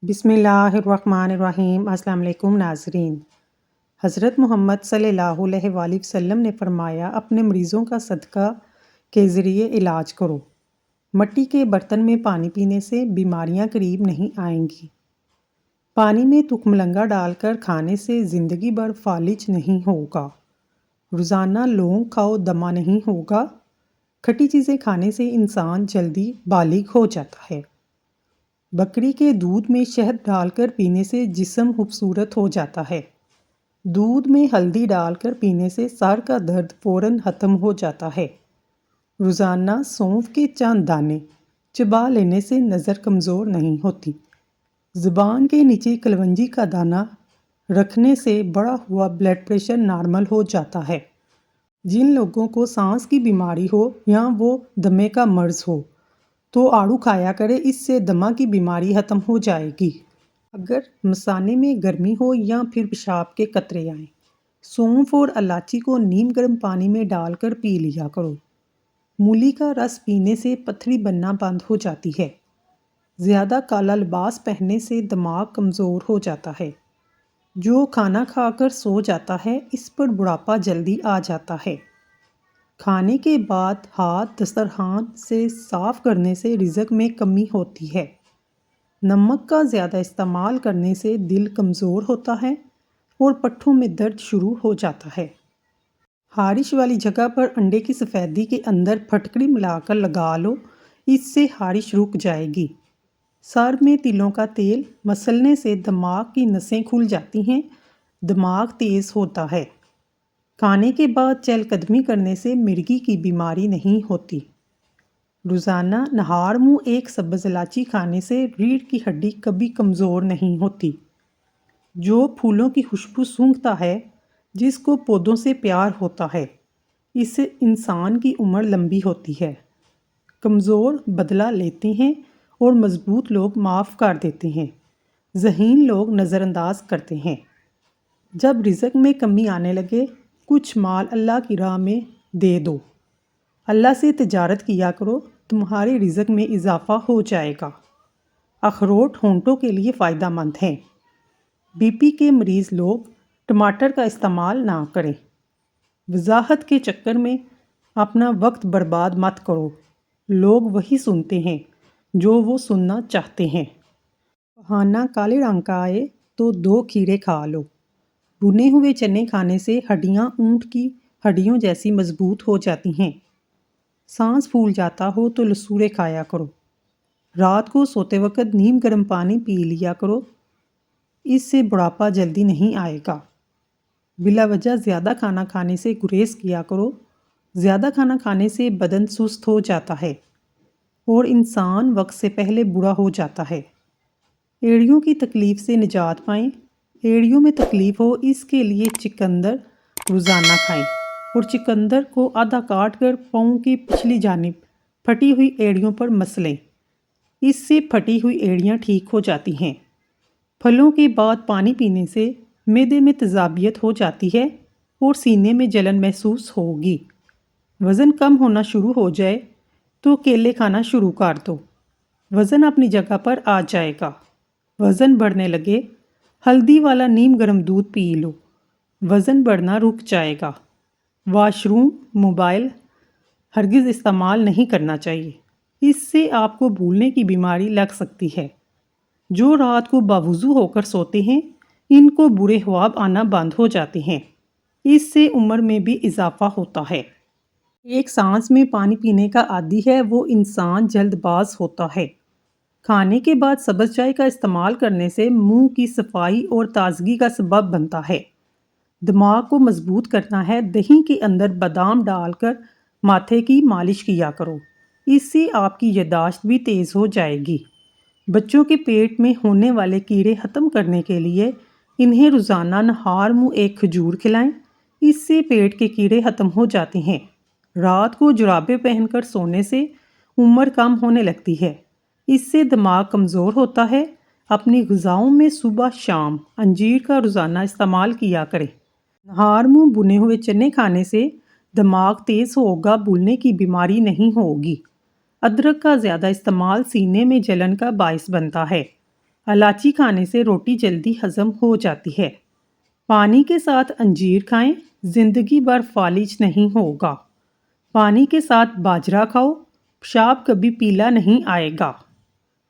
بسم اللہ الرحمن الرحیم۔ السلام علیکم ناظرین۔ حضرت محمد صلی اللہ علیہ وآلہ وسلم نے فرمایا، اپنے مریضوں کا صدقہ کے ذریعے علاج کرو۔ مٹی کے برتن میں پانی پینے سے بیماریاں قریب نہیں آئیں گی۔ پانی میں تکملنگا ڈال کر کھانے سے زندگی بھر فالج نہیں ہوگا۔ روزانہ لونگ کھاؤ، دمہ نہیں ہوگا۔ کھٹی چیزیں کھانے سے انسان جلدی بالغ ہو جاتا ہے۔ بکری کے دودھ میں شہد ڈال کر پینے سے جسم خوبصورت ہو جاتا ہے۔ دودھ میں ہلدی ڈال کر پینے سے سر کا درد فوراً ختم ہو جاتا ہے۔ روزانہ سونف کے چند دانے چبا لینے سے نظر کمزور نہیں ہوتی۔ زبان کے نیچے کلونجی کا دانہ رکھنے سے بڑھا ہوا بلڈ پریشر نارمل ہو جاتا ہے۔ جن لوگوں کو سانس کی بیماری ہو یا وہ دمے کا مرض ہو تو آڑو کھایا کرے، اس سے دمہ کی بیماری ختم ہو جائے گی۔ اگر مثانے میں گرمی ہو یا پھر پیشاب کے قطرے آئیں، سونف اور الائچی کو نیم گرم پانی میں ڈال کر پی لیا کرو۔ مولی کا رس پینے سے پتھری بننا بند ہو جاتی ہے۔ زیادہ کالا لباس پہننے سے دماغ کمزور ہو جاتا ہے۔ جو کھانا کھا کر سو جاتا ہے، اس پر بڑھاپا جلدی آ جاتا ہے۔ کھانے کے بعد ہاتھ دسترخوان سے صاف کرنے سے رزق میں کمی ہوتی ہے۔ نمک کا زیادہ استعمال کرنے سے دل کمزور ہوتا ہے اور پٹھوں میں درد شروع ہو جاتا ہے۔ خارش والی جگہ پر انڈے کی سفیدی کے اندر پھٹکڑی ملا کر لگا لو، اس سے خارش رک جائے گی۔ سر میں تلوں کا تیل مسلنے سے دماغ کی نسیں کھل جاتی ہیں، دماغ تیز ہوتا ہے۔ کھانے کے بعد چہل قدمی کرنے سے مرگی کی بیماری نہیں ہوتی۔ روزانہ نہار منہ ایک سبز الائچی کھانے سے ریڑھ کی ہڈی کبھی کمزور نہیں ہوتی۔ جو پھولوں کی خوشبو سونگھتا ہے، جس کو پودوں سے پیار ہوتا ہے، اس سے انسان کی عمر لمبی ہوتی ہے۔ کمزور بدلہ لیتے ہیں اور مضبوط لوگ معاف کر دیتے ہیں۔ ذہین لوگ نظر انداز کرتے ہیں۔ جب رزق میں کمی آنے لگے، کچھ مال اللہ کی راہ میں دے دو۔ اللہ سے تجارت کیا کرو، تمہارے رزق میں اضافہ ہو جائے گا۔ اخروٹ ہونٹوں کے لیے فائدہ مند ہیں۔ بی پی کے مریض لوگ ٹماٹر کا استعمال نہ کریں۔ وضاحت کے چکر میں اپنا وقت برباد مت کرو۔ لوگ وہی سنتے ہیں جو وہ سننا چاہتے ہیں۔ بہانہ کالے رنگ کا آئے تو 2 کھیرے کھا لو۔ بھنے ہوئے چنے کھانے سے ہڈیاں اونٹ کی ہڈیوں جیسی مضبوط ہو جاتی ہیں۔ سانس پھول جاتا ہو تو لسورے کھایا کرو۔ رات کو سوتے وقت نیم گرم پانی پی لیا کرو، اس سے بڑھاپا جلدی نہیں آئے گا۔ بلا وجہ زیادہ کھانا کھانے سے گریز کیا کرو۔ زیادہ کھانا کھانے سے بدن سست ہو جاتا ہے اور انسان وقت سے پہلے بوڑھا ہو جاتا ہے۔ ایڑیوں کی تکلیف سے نجات پائیں۔ ایڑیوں میں تکلیف ہو، اس کے لیے چقندر روزانہ کھائیں اور چقندر کو آدھا کاٹ کر پاؤں کی پچھلی جانب پھٹی ہوئی ایڑیوں پر مسلیں۔ اس سے پھٹی ہوئی ایڑیاں ٹھیک ہو جاتی ہیں۔ پھلوں کے بعد پانی پینے سے معدے میں تیزابیت ہو جاتی ہے اور سینے میں جلن محسوس ہوگی۔ وزن کم ہونا شروع ہو جائے تو کیلے کھانا شروع کر دو، وزن اپنی جگہ پر آ جائے گا۔ وزن بڑھنے لگے، ہلدی والا نیم گرم دودھ پی لو، وزن بڑھنا رک جائے گا۔ واش روم، موبائل ہرگز استعمال نہیں کرنا چاہیے، اس سے آپ کو بھولنے کی بیماری لگ سکتی ہے۔ جو رات کو باوضو ہو کر سوتے ہیں، ان کو برے خواب آنا بند ہو جاتے ہیں، اس سے عمر میں بھی اضافہ ہوتا ہے۔ ایک سانس میں پانی پینے کا عادی ہے، وہ انسان جلد باز ہوتا ہے۔ کھانے کے بعد سبز چائے کا استعمال کرنے سے منہ کی صفائی اور تازگی کا سبب بنتا ہے۔ دماغ کو مضبوط کرنا ہے، دہی کے اندر بادام ڈال کر ماتھے کی مالش کیا کرو، اس سے آپ کی یادداشت بھی تیز ہو جائے گی۔ بچوں کے پیٹ میں ہونے والے کیڑے ختم کرنے کے لیے انہیں روزانہ نہار منہ ایک کھجور کھلائیں، اس سے پیٹ کے کیڑے ختم ہو جاتے ہیں۔ رات کو جرابیں پہن کر سونے سے عمر کم ہونے لگتی ہے، اس سے دماغ کمزور ہوتا ہے۔ اپنی غذاؤں میں صبح شام انجیر کا روزانہ استعمال کیا کریں۔ نہار منہ بھنے ہوئے چنے کھانے سے دماغ تیز ہوگا، بھولنے کی بیماری نہیں ہوگی۔ ادرک کا زیادہ استعمال سینے میں جلن کا باعث بنتا ہے۔ الائچی کھانے سے روٹی جلدی ہضم ہو جاتی ہے۔ پانی کے ساتھ انجیر کھائیں، زندگی بھر فالج نہیں ہوگا۔ پانی کے ساتھ باجرہ کھاؤ، پیشاب کبھی پیلا نہیں آئے گا۔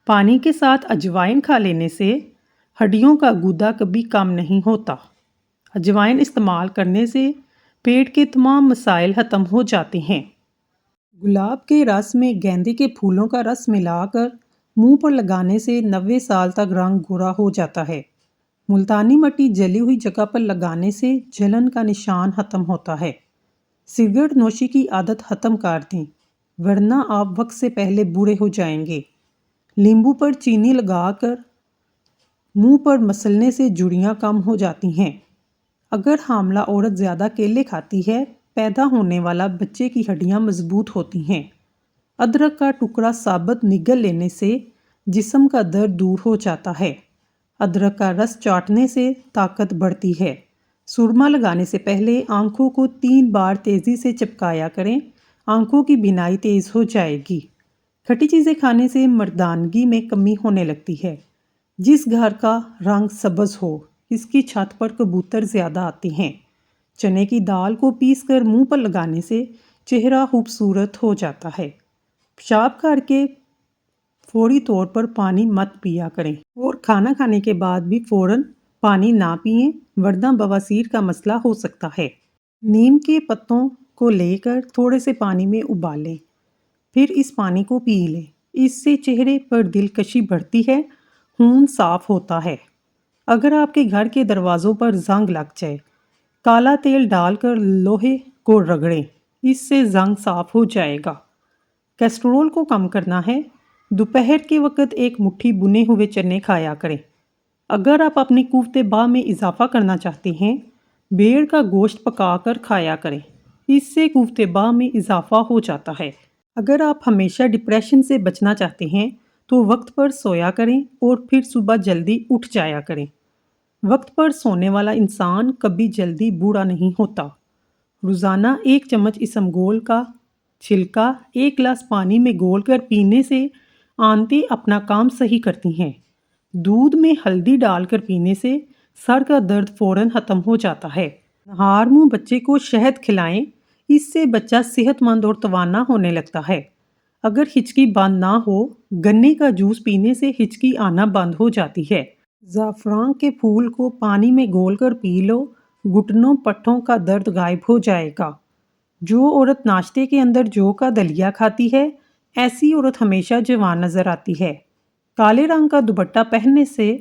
پانی کے ساتھ اجوائن کھا لینے سے ہڈیوں کا گودا کبھی کم نہیں ہوتا۔ اجوائن استعمال کرنے سے پیٹ کے تمام مسائل ختم ہو جاتے ہیں۔ گلاب کے رس میں گیندے کے پھولوں کا رس ملا کر منہ پر لگانے سے 90 سال تک رنگ گورا ہو جاتا ہے۔ ملتانی مٹی جلی ہوئی جگہ پر لگانے سے جلن کا نشان ختم ہوتا ہے۔ سگریٹ نوشی کی عادت ختم کر دیں، ورنہ آپ وقت سے پہلے بوڑھے ہو جائیں گے۔ لیمبو پر چینی لگا کر منہ پر مسلنے سے جھریاں کم ہو جاتی ہیں۔ اگر حاملہ عورت زیادہ کیلے کھاتی ہے، پیدا ہونے والا بچے کی ہڈیاں مضبوط ہوتی ہیں۔ ادرک کا ٹکڑا ثابت نگل لینے سے جسم کا درد دور ہو جاتا ہے۔ ادرک کا رس چاٹنے سے طاقت بڑھتی ہے۔ سرما لگانے سے پہلے آنکھوں کو 3 بار تیزی سے چپکایا کریں، آنکھوں کی بینائی تیز ہو جائے گی۔ کھٹی چیزیں کھانے سے مردانگی میں کمی ہونے لگتی ہے۔ جس گھر کا رنگ سبز ہو، اس کی چھت پر کبوتر زیادہ آتے ہیں۔ چنے کی دال کو پیس کر منہ پر لگانے سے چہرہ خوبصورت ہو جاتا ہے۔ پیشاب کر کے فوری طور پر پانی مت پیا کریں، اور کھانا کھانے کے بعد بھی فوراً پانی نہ پئیں، ورنہ بواسیر کا مسئلہ ہو سکتا ہے۔ نیم کے پتوں کو لے کر تھوڑے سے پانی میں ابالیں، پھر اس پانی کو پی لیں۔ اس سے چہرے پر دلکشی بڑھتی ہے، خون صاف ہوتا ہے۔ اگر آپ کے گھر کے دروازوں پر زنگ لگ جائے، کالا تیل ڈال کر لوہے کو رگڑیں، اس سے زنگ صاف ہو جائے گا۔ کیسٹرول کو کم کرنا ہے، دوپہر کے وقت ایک مٹھی بنے ہوئے چنے کھایا کریں۔ اگر آپ اپنی قوت باہ میں اضافہ کرنا چاہتے ہیں، بھیڑ کا گوشت پکا کر کھایا کریں، اس سے قوت باہ میں اضافہ ہو جاتا ہے۔ اگر آپ ہمیشہ ڈپریشن سے بچنا چاہتے ہیں تو وقت پر سویا کریں اور پھر صبح جلدی اٹھ جایا کریں۔ وقت پر سونے والا انسان کبھی جلدی بوڑھا نہیں ہوتا۔ روزانہ 1 چمچ اسمگول کا چھلکا 1 گلاس پانی میں گھول کر پینے سے آنتیں اپنا کام صحیح کرتی ہیں۔ دودھ میں ہلدی ڈال کر پینے سے سر کا درد فوراً ختم ہو جاتا ہے۔ نہار منہ بچے کو شہد کھلائیں، اس سے بچہ صحت مند اور توانا ہونے لگتا ہے۔ اگر ہچکی بند نہ ہو، گنے کا جوس پینے سے ہچکی آنا بند ہو جاتی ہے۔ زعفران کے پھول کو پانی میں گھول کر پی لو، گھٹنوں پٹھوں کا درد غائب ہو جائے گا۔ جو عورت ناشتے کے اندر جو کا دلیا کھاتی ہے، ایسی عورت ہمیشہ جوان نظر آتی ہے۔ کالے رنگ کا دوپٹہ پہننے سے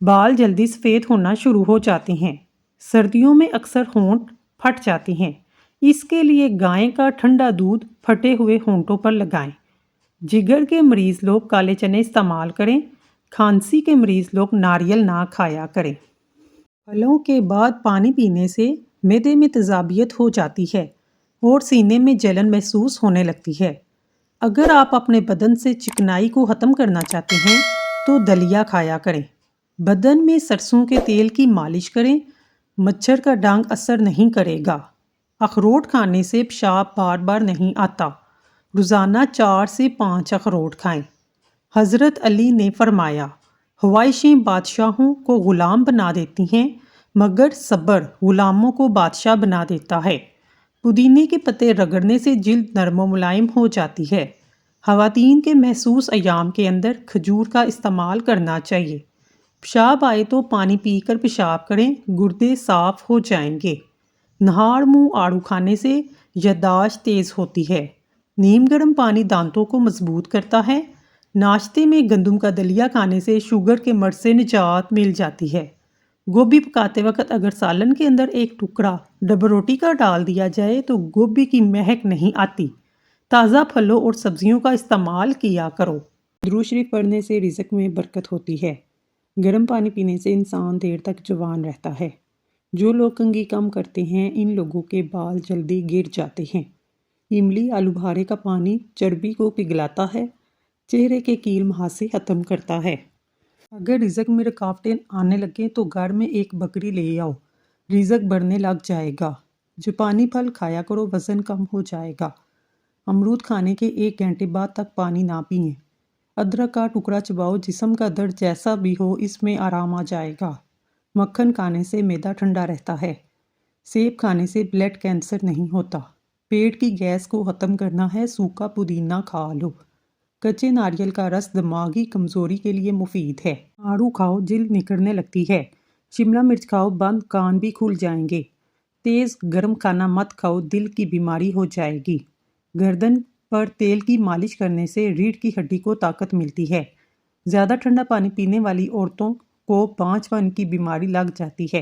بال جلدی سفید ہونا شروع ہو جاتے ہیں۔ سردیوں میں اکثر ہونٹ پھٹ جاتے ہیں، اس کے لیے گائے کا ٹھنڈا دودھ پھٹے ہوئے ہونٹوں پر لگائیں۔ جگر کے مریض لوگ کالے چنے استعمال کریں، کھانسی کے مریض لوگ ناریل نہ کھایا کریں۔ پھلوں کے بعد پانی پینے سے معدے میں تیزابیت ہو جاتی ہے اور سینے میں جلن محسوس ہونے لگتی ہے۔ اگر آپ اپنے بدن سے چکنائی کو ختم کرنا چاہتے ہیں تو دلیا کھایا کریں۔ بدن میں سرسوں کے تیل کی مالش کریں، مچھر کا ڈنگ اثر نہیں کرے گا۔ اخروٹ کھانے سے پیشاب بار بار نہیں آتا۔ روزانہ 4 سے 5 اخروٹ کھائیں۔ حضرت علی نے فرمایا، خواہشیں بادشاہوں کو غلام بنا دیتی ہیں، مگر صبر غلاموں کو بادشاہ بنا دیتا ہے۔ پودینے کے پتے رگڑنے سے جلد نرم و ملائم ہو جاتی ہے۔ خواتین کے محسوس ایام کے اندر کھجور کا استعمال کرنا چاہیے۔ پیشاب آئے تو پانی پی کر پیشاب کریں، گردے صاف ہو جائیں گے۔ نہار منہ آڑو کھانے سے یادداشت تیز ہوتی ہے۔ نیم گرم پانی دانتوں کو مضبوط کرتا ہے۔ ناشتے میں گندم کا دلیا کھانے سے شوگر کے مرض سے نجات مل جاتی ہے۔ گوبھی پکاتے وقت اگر سالن کے اندر ایک ٹکڑا ڈبل روٹی کا ڈال دیا جائے تو گوبھی کی مہک نہیں آتی۔ تازہ پھلوں اور سبزیوں کا استعمال کیا کرو۔ درود شریف پڑھنے سے رزق میں برکت ہوتی ہے۔ گرم پانی پینے سے انسان دیر تک جوان رہتا ہے۔ جو لوگ کنگھی کم کرتے ہیں، ان لوگوں کے بال جلدی گر جاتے ہیں۔ املی آلو بخارے کا پانی چربی کو پگھلاتا ہے، چہرے کے کیل مہاسے ختم کرتا ہے۔ اگر رزق میں رکاوٹیں آنے لگیں تو گھر میں ایک بکری لے آؤ، رزق بڑھنے لگ جائے گا۔ جاپانی پھل کھایا کرو، وزن کم ہو جائے گا۔ امرود کھانے کے 1 گھنٹے بعد تک پانی نہ پئیں۔ ادرک کا ٹکڑا چباؤ، جسم کا درد جیسا بھی ہو اس میں آرام آ جائے گا۔ مکھن کھانے سے معدہ ٹھنڈا رہتا ہے۔ سیب کھانے سے بلڈ کینسر نہیں ہوتا۔ پیٹ کی گیس کو ختم کرنا ہے، سوکھا پودینہ کھا لو۔ کچے ناریل کا رس دماغی کمزوری کے لیے مفید ہے۔ آڑو کھاؤ، جلد نکھرنے لگتی ہے۔ شملہ مرچ کھاؤ، بند کان بھی کھل جائیں گے۔ تیز گرم کھانا مت کھاؤ، دل کی بیماری ہو جائے گی۔ گردن پر تیل کی مالش کرنے سے ریڑھ کی ہڈی کو طاقت ملتی ہے۔ زیادہ ٹھنڈا پانی پینے والی عورتوں کو بانجھ پن کی بیماری لگ جاتی ہے۔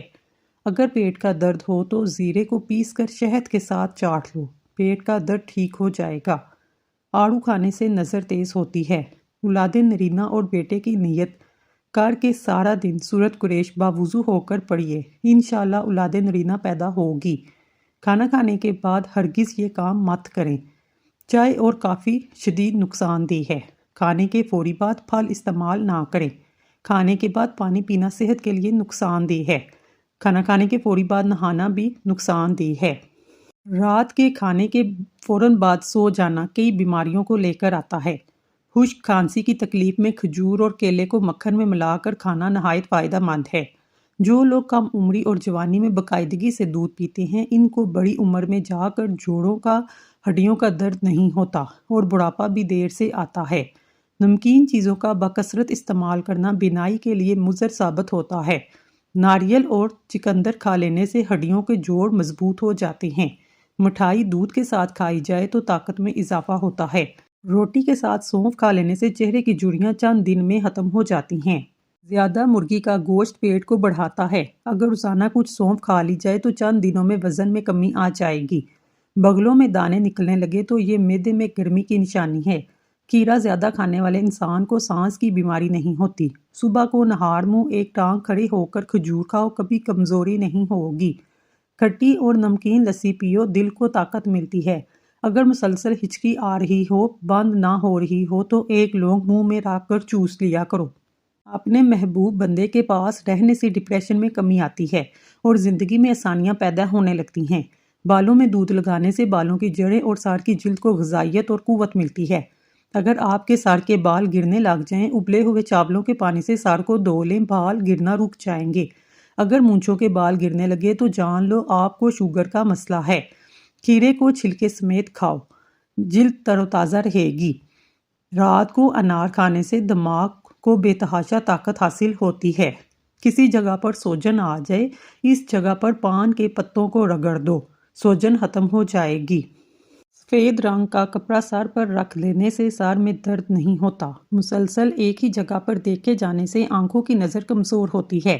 اگر پیٹ کا درد ہو تو زیرے کو پیس کر شہد کے ساتھ چاٹ لو، پیٹ کا درد ٹھیک ہو جائے گا۔ آڑو کھانے سے نظر تیز ہوتی ہے۔ اولاد نرینہ اور بیٹے کی نیت کر کے سارا دن سورۃ قریش باوضو ہو کر پڑھیے، انشاءاللہ اولاد نرینہ پیدا ہوگی۔ کھانا کھانے کے بعد ہرگز یہ کام مت کریں۔ چائے اور کافی شدید نقصان دہ ہے۔ کھانے کے فوری بعد پھل استعمال نہ کریں۔ کھانے کے بعد پانی پینا صحت کے لیے نقصان دہ ہے۔ کھانا کھانے کے فوری بعد نہانا بھی نقصان دہ ہے۔ رات کے کھانے کے فوراً بعد سو جانا کئی بیماریوں کو لے کر آتا ہے۔ خشک کھانسی کی تکلیف میں کھجور اور کیلے کو مکھن میں ملا کر کھانا نہایت فائدہ مند ہے۔ جو لوگ کم عمری اور جوانی میں باقاعدگی سے دودھ پیتے ہیں، ان کو بڑی عمر میں جا کر جوڑوں کا ہڈیوں کا درد نہیں ہوتا اور بڑھاپا بھی دیر سے آتا ہے۔ نمکین چیزوں کا بکثرت استعمال کرنا بینائی کے لیے مضر ثابت ہوتا ہے۔ ناریل اور چقندر کھا لینے سے ہڈیوں کے جوڑ مضبوط ہو جاتے ہیں۔ مٹھائی دودھ کے ساتھ کھائی جائے تو طاقت میں اضافہ ہوتا ہے۔ روٹی کے ساتھ سونف کھا لینے سے چہرے کی جھریاں چند دن میں ختم ہو جاتی ہیں۔ زیادہ مرغی کا گوشت پیٹ کو بڑھاتا ہے۔ اگر روزانہ کچھ سونف کھا لی جائے تو چند دنوں میں وزن میں کمی آ جائے گی۔ بغلوں میں دانے نکلنے لگے تو یہ معدے میں گرمی کی نشانی ہے۔ کھیرا زیادہ کھانے والے انسان کو سانس کی بیماری نہیں ہوتی۔ صبح کو نہار منہ ایک ٹانگ کھڑے ہو کر کھجور کھاؤ، کبھی کمزوری نہیں ہوگی۔ کھٹی اور نمکین لسی پیو، دل کو طاقت ملتی ہے۔ اگر مسلسل ہچکی آ رہی ہو، بند نہ ہو رہی ہو تو ایک لونگ منہ میں رکھ کر چوس لیا کرو۔ اپنے محبوب بندے کے پاس رہنے سے ڈپریشن میں کمی آتی ہے اور زندگی میں آسانیاں پیدا ہونے لگتی ہیں۔ بالوں میں دودھ لگانے سے بالوں کی جڑیں اور سر کی جلد کو غذائیت اور قوت ملتی ہے۔ اگر آپ کے سر کے بال گرنے لگ جائیں، ابلے ہوئے چاولوں کے پانی سے سر کو دھو لیں، بال گرنا رک جائیں گے۔ اگر مونچھوں کے بال گرنے لگے تو جان لو آپ کو شوگر کا مسئلہ ہے۔ کھیرے کو چھلکے سمیت کھاؤ، جلد تر و تازہ رہے گی۔ رات کو انار کھانے سے دماغ کو بے تحاشا طاقت حاصل ہوتی ہے۔ کسی جگہ پر سوجن آ جائے، اس جگہ پر پان کے پتوں کو رگڑ دو، سوجن ختم ہو جائے گی۔ سفید رنگ کا کپڑا سر پر رکھ لینے سے سر میں درد نہیں ہوتا۔ مسلسل ایک ہی جگہ پر دیکھے جانے سے آنکھوں کی نظر کمزور ہوتی ہے۔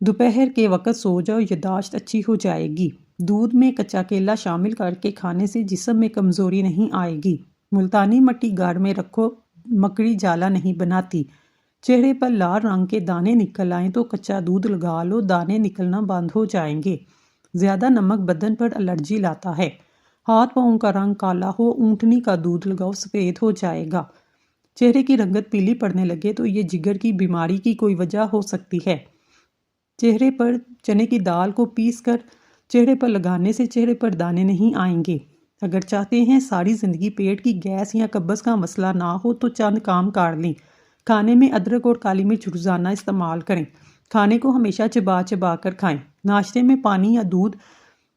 دوپہر کے وقت سو جاؤ، یادداشت اچھی ہو جائے گی۔ دودھ میں کچا کیلا شامل کر کے کھانے سے جسم میں کمزوری نہیں آئے گی۔ ملتانی مٹی گھر میں رکھو، مکڑی جالا نہیں بناتی۔ چہرے پر لال رنگ کے دانے نکل آئیں تو کچا دودھ لگا لو، دانے نکلنا بند ہو جائیں گے۔ زیادہ نمک بدن پر الرجی لاتا ہے۔ ہاتھ پاؤں کا رنگ کالا ہو، اونٹنی کا دودھ لگاؤ، سفید ہو جائے گا۔ چہرے کی رنگت پیلی پڑنے لگے تو یہ جگر کی بیماری کی کوئی وجہ ہو سکتی ہے۔ چہرے پر چنے کی دال کو پیس کر چہرے پر لگانے سے چہرے پر دانے نہیں آئیں گے۔ اگر چاہتے ہیں ساری زندگی پیٹ کی گیس یا قبض کا مسئلہ نہ ہو تو چند کام کر لیں۔ کھانے میں ادرک اور کالی مرچ روزانہ استعمال کریں۔ کھانے کو ہمیشہ چبا چبا کر کھائیں۔ ناشتے میں پانی یا دودھ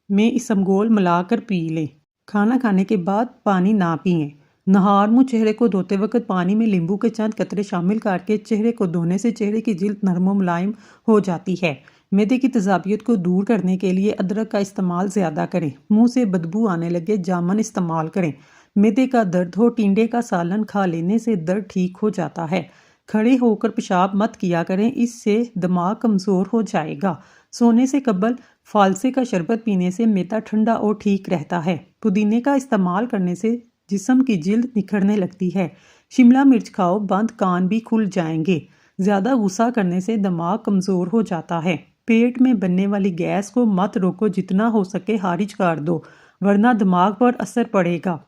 میں اسمگول ملا کر پی لیں۔ کھانا کھانے کے بعد پانی نہ پئیں۔ نہار منہ چہرے کو دھوتے وقت پانی میں لیمبو کے چند قطرے شامل کر کے چہرے کو دھونے سے چہرے کی جلد نرم و ملائم ہو جاتی ہے۔ معدے کی تیزابیت کو دور کرنے کے لیے ادرک کا استعمال زیادہ کریں۔ منہ سے بدبو آنے لگے، جامن استعمال کریں۔ معدے کا درد ہو، ٹینڈے کا سالن کھا لینے سے درد ٹھیک ہو جاتا ہے۔ کھڑے ہو کر پیشاب مت کیا کریں، اس سے دماغ کمزور ہو جائے گا۔ سونے سے قبل فالسے کا شربت پینے سے معدہ ٹھنڈا اور ٹھیک رہتا ہے۔ پودینے کا استعمال کرنے سے جسم کی جلد نکھرنے لگتی ہے۔ شملہ مرچ کھاؤ، بند کان بھی کھل جائیں گے۔ زیادہ غصہ کرنے سے دماغ کمزور ہو جاتا ہے۔ پیٹ میں بننے والی گیس کو مت روکو، جتنا ہو سکے خارج کر دو، ورنہ دماغ پر اثر پڑے گا۔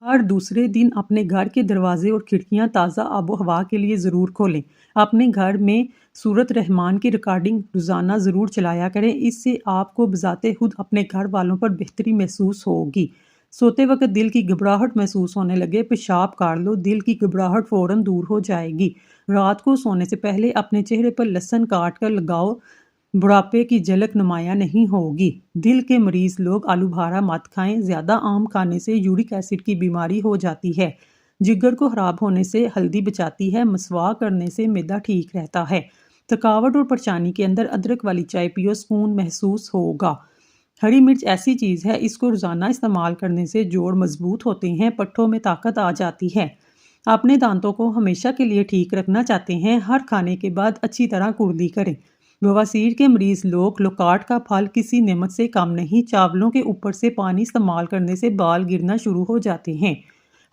ہر دوسرے دن اپنے گھر کے دروازے اور کھڑکیاں تازہ آب و ہوا کے لیے ضرور کھولیں۔ اپنے گھر میں سورۃ رحمان کی ریکارڈنگ روزانہ ضرور چلایا کریں، اس سے آپ کو بذات خود اپنے گھر والوں پر بہتری محسوس ہوگی۔ سوتے وقت دل کی گھبراہٹ محسوس ہونے لگے، پیشاب کر لو، دل کی گھبراہٹ فوراً دور ہو جائے گی۔ رات کو سونے سے پہلے اپنے چہرے پر لہسن کاٹ کر لگاؤ، بڑھاپے کی جھلک نمایاں نہیں ہوگی۔ دل کے مریض لوگ آلو بھارا مت کھائیں، زیادہ آم کھانے سے یورک ایسڈ کی بیماری ہو جاتی ہے۔ جگر کو خراب ہونے سے ہلدی بچاتی ہے، مسواک کرنے سے معدہ ٹھیک رہتا ہے۔ تھکاوٹ اور پریشانی کے اندر ادرک والی چائے پیو، سکون محسوس ہوگا۔ ہری مرچ ایسی چیز ہے، اس کو روزانہ استعمال کرنے سے جوڑ مضبوط ہوتے ہیں، پٹھوں میں طاقت آ جاتی ہے۔ اپنے دانتوں کو ہمیشہ کے لیے ٹھیک رکھنا چاہتے ہیں، ہر کھانے کے بعد اچھی طرح کڑلی کریں۔ بواسیر کے مریض لوگ لوکاٹ کا پھل کسی نعمت سے کم نہیں، چاولوں کے اوپر سے پانی استعمال کرنے سے بال گرنا شروع ہو جاتے ہیں۔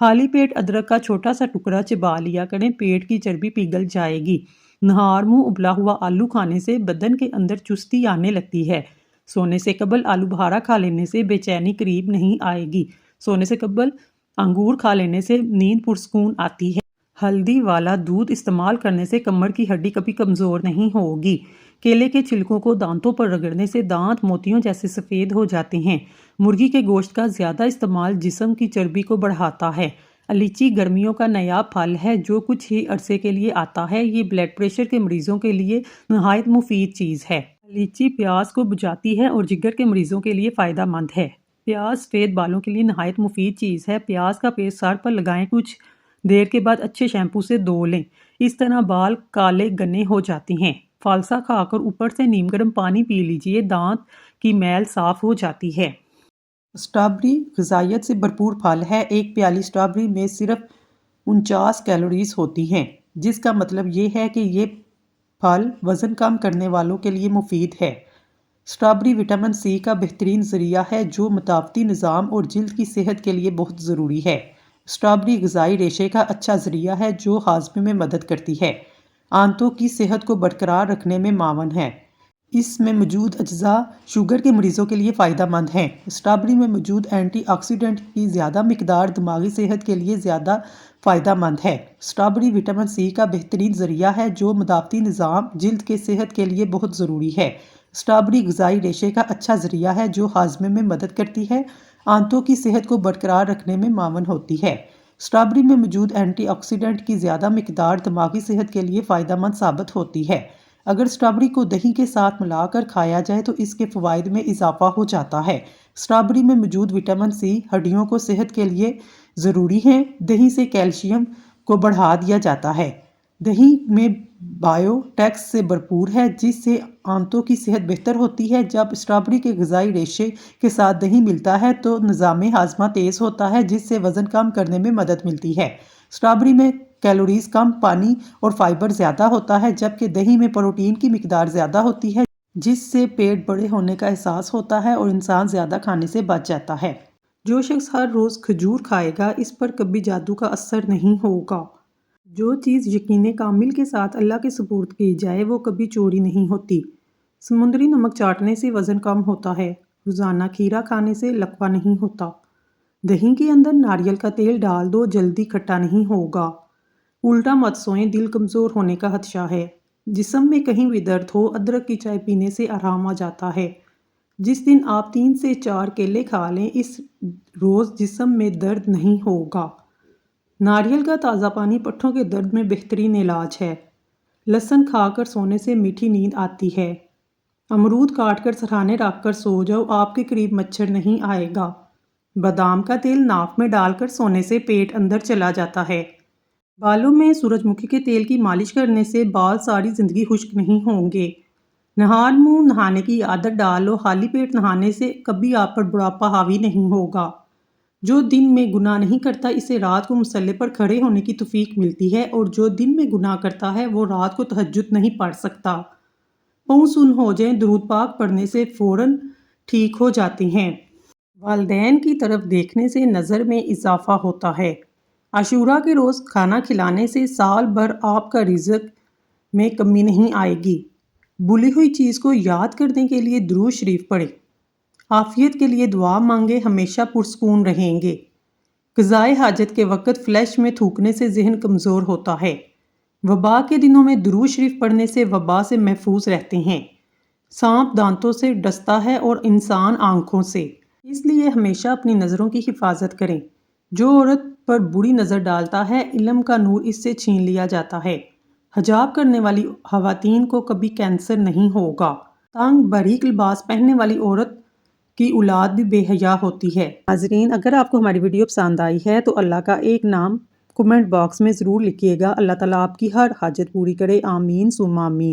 خالی پیٹ ادرک کا چھوٹا سا ٹکڑا چبا لیا کریں، پیٹ کی چربی پگھل جائے گی۔ نہار منہ ابلا ہوا آلو کھانے سے بدن کے اندر چستی آنے لگتی ہے۔ سونے سے قبل آلو بھارا کھا لینے سے بے چینی قریب نہیں آئے گی۔ سونے سے قبل انگور کھا لینے سے نیند پرسکون آتی ہے۔ ہلدی والا دودھ استعمال کرنے سے کمر کی ہڈی کبھی کمزور نہیں ہوگی۔ کیلے کے چھلکوں کو دانتوں پر رگڑنے سے دانت موتیوں جیسے سفید ہو جاتے ہیں۔ مرغی کے گوشت کا زیادہ استعمال جسم کی چربی کو بڑھاتا ہے۔ الائچی گرمیوں کا نایاب پھل ہے جو کچھ ہی عرصے کے لیے آتا ہے۔ یہ بلڈ پریشر کے مریضوں کے لیے نہایت مفید چیز ہے۔ الائچی پیاس کو بجھاتی ہے اور جگر کے مریضوں کے لیے فائدہ مند ہے۔ پیاز سفید بالوں کے لیے نہایت مفید چیز ہے۔ پیاز کا پیسٹ سر پر لگائیں، کچھ دیر کے بعد اچھے شیمپو سے دھو لیں، اس طرح بال کالے گنے ہو جاتے ہیں۔ فالسا کھا کر اوپر سے نیم گرم پانی پی لیجئے، دانت کی میل صاف ہو جاتی ہے۔ اسٹرابری غذائیت سے بھرپور پھل ہے۔ ایک پیالی اسٹرابری میں صرف 49 کیلوریز ہوتی ہیں، جس کا مطلب یہ ہے کہ یہ پھل وزن کم کرنے والوں کے لیے مفید ہے۔ اسٹرابری وٹامن سی کا بہترین ذریعہ ہے جو مطاوعتی نظام اور جلد کی صحت کے لیے بہت ضروری ہے۔ اسٹرابری غذائی ریشے کا اچھا ذریعہ ہے جو ہاضمے میں مدد کرتی ہے، آنتوں کی صحت کو برقرار رکھنے میں معاون ہے۔ اس میں موجود اجزاء شوگر کے مریضوں کے لیے فائدہ مند ہیں۔ اسٹرابری میں موجود اینٹی آکسیڈنٹ کی زیادہ مقدار دماغی صحت کے لیے زیادہ فائدہ مند ہے۔ اسٹرابری وٹامن سی کا بہترین ذریعہ ہے جو مدافعتی نظام، جلد کے صحت کے لیے بہت ضروری ہے۔ اسٹرابری غذائی ریشے کا اچھا ذریعہ ہے جو ہاضمے میں مدد کرتی ہے، آنتوں کی صحت کو برقرار رکھنے میں معاون ہوتی ہے۔ اسٹرابری میں موجود اینٹی آکسیڈنٹ کی زیادہ مقدار دماغی صحت کے لیے فائدہ مند ثابت ہوتی ہے۔ اگر اسٹرابری کو دہی کے ساتھ ملا کر کھایا جائے تو اس کے فوائد میں اضافہ ہو جاتا ہے۔ اسٹرابری میں موجود وٹامن سی ہڈیوں کو صحت کے لیے ضروری ہیں۔ دہی سے کیلشیم کو بڑھا دیا جاتا ہے۔ دہی میں بائیو ٹیکس سے بھرپور ہے جس سے آنتوں کی صحت بہتر ہوتی ہے۔ جب اسٹرابری کے غذائی ریشے کے ساتھ دہی ملتا ہے تو نظام ہاضمہ تیز ہوتا ہے جس سے وزن کم کرنے میں مدد ملتی ہے۔ اسٹرابری میں کیلوریز کم، پانی اور فائبر زیادہ ہوتا ہے، جبکہ دہی میں پروٹین کی مقدار زیادہ ہوتی ہے جس سے پیٹ بڑے ہونے کا احساس ہوتا ہے اور انسان زیادہ کھانے سے بچ جاتا ہے۔ جو شخص ہر روز کھجور کھائے گا اس پر کبھی جادو کا اثر نہیں ہوگا۔ جو چیز یقین کامل کے ساتھ اللہ کے سپرد کی جائے وہ کبھی چوری نہیں ہوتی۔ سمندری نمک چاٹنے سے وزن کم ہوتا ہے، روزانہ کھیرا کھانے سے لکوہ نہیں ہوتا۔ دہی کے اندر ناریل کا تیل ڈال دو، جلدی کھٹا نہیں ہوگا۔ الٹا مت سوئیں، دل کمزور ہونے کا خدشہ ہے۔ جسم میں کہیں بھی درد ہو، ادرک کی چائے پینے سے آرام آ جاتا ہے۔ جس دن آپ 3 سے 4 کیلے کھا لیں اس روز جسم میں درد نہیں ہوگا۔ ناریل کا تازہ پانی پٹھوں کے درد میں بہترین علاج ہے۔ لہسن کھا کر سونے سے میٹھی نیند آتی ہے۔ امرود کاٹ کر سرہانے رکھ کر سو جاؤ، آپ کے قریب مچھر نہیں آئے گا۔ بادام کا تیل ناک میں ڈال کر سونے سے پیٹ اندر چلا جاتا ہے۔ بالوں میں سورج مکھی کے تیل کی مالش کرنے سے بال ساری زندگی خشک نہیں ہوں گے۔ نہار منہ نہانے کی عادت ڈالو، خالی پیٹ نہانے سے کبھی آپ پر بڑھاپا حاوی نہیں ہوگا۔ جو دن میں گناہ نہیں کرتا اسے رات کو مصلے پر کھڑے ہونے کی توفیق ملتی ہے، اور جو دن میں گناہ کرتا ہے وہ رات کو تہجد نہیں پڑھ سکتا۔ پاؤں سن ہو جائیں، درود پاک پڑھنے سے فوراً ٹھیک ہو جاتے ہیں۔ والدین کی طرف دیکھنے سے نظر میں اضافہ ہوتا ہے۔ عاشوراء کے روز کھانا کھلانے سے سال بھر آپ کا رزق میں کمی نہیں آئے گی۔ بھولی ہوئی چیز کو یاد کرنے کے لیے درود شریف پڑھیں۔ عافیت کے لیے دعا مانگیں، ہمیشہ پرسکون رہیں گے۔ قضائے حاجت کے وقت فلیش میں تھوکنے سے ذہن کمزور ہوتا ہے۔ وبا کے دنوں میں درود شریف پڑھنے سے وبا سے محفوظ رہتے ہیں۔ سانپ دانتوں سے ڈستا ہے اور انسان آنکھوں سے۔ اس لیے ہمیشہ اپنی نظروں کی حفاظت کریں۔ جو عورت پر بری نظر ڈالتا ہے، علم کا نور اس سے چھین لیا جاتا ہے۔ حجاب کرنے والی خواتین کو کبھی کینسر نہیں ہوگا۔ تنگ باریک لباس پہننے والی عورت کی اولاد بھی بے حیا ہوتی ہے۔ ناظرین، اگر آپ کو ہماری ویڈیو پسند آئی ہے تو اللہ کا ایک نام کمنٹ باکس میں ضرور لکھیے گا۔ اللہ تعالیٰ آپ کی ہر حاجت پوری کرے، آمین ثم آمین۔